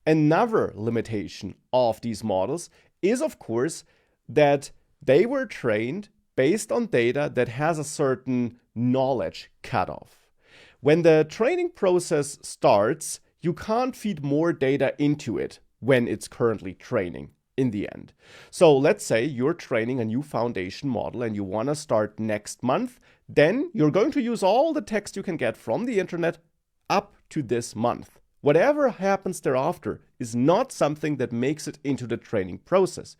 Another limitation of these models is, of course, that they were trained based on data that has a certain knowledge cutoff. When the training process starts, you can't feed more data into it when it's currently training in the end. So let's say you're training a new foundation model and you want to start next month, then you're going to use all the text you can get from the internet up to this month. Whatever happens thereafter is not something that makes it into the training process.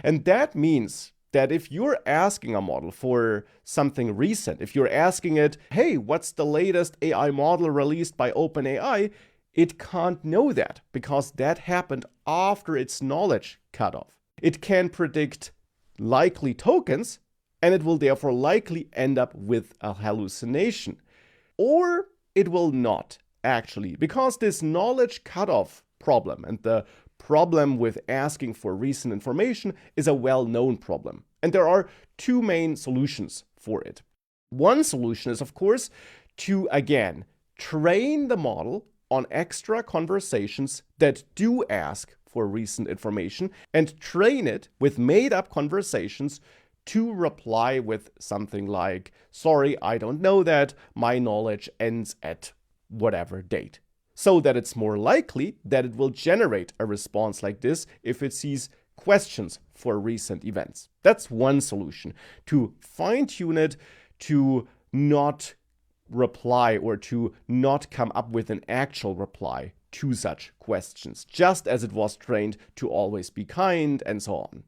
And that means that if you're asking a model for something recent, if you're asking it, hey, what's the latest AI model released by OpenAI, it can't know that because that happened after its knowledge cutoff. It can predict likely tokens, and it will therefore likely end up with a hallucination. Or it will not, actually, because this knowledge cutoff problem and the problem with asking for recent information is a well-known problem. And there are two main solutions for it. One solution is, of course, to, again, train the model on extra conversations that do ask for recent information and train it with made-up conversations to reply with something like, sorry, I don't know that, my knowledge ends at whatever date. So that it's more likely that it will generate a response like this if it sees questions for recent events. That's one solution, to fine-tune it to not reply or to not come up with an actual reply to such questions, just as it was trained to always be kind and so on.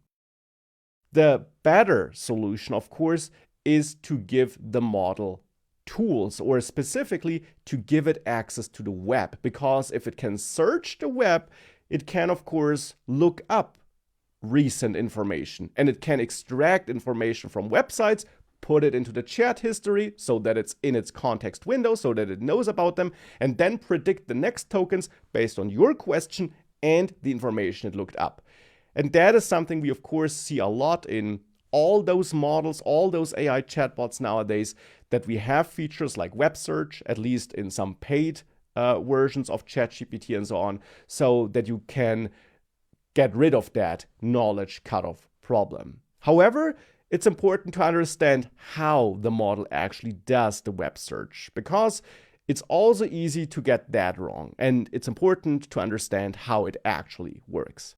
The better solution, of course, is to give the model tools, or specifically to give it access to the web, because if it can search the web, it can, of course, look up recent information, and it can extract information from websites, put it into the chat history so that it's in its context window, so that it knows about them, and then predict the next tokens based on your question and the information it looked up. And that is something we, of course, see a lot in all those models, all those AI chatbots nowadays, that we have features like web search, at least in some paid versions of ChatGPT and so on, so that you can get rid of that knowledge cutoff problem. However, it's important to understand how the model actually does the web search, because it's also easy to get that wrong, and it's important to understand how it actually works.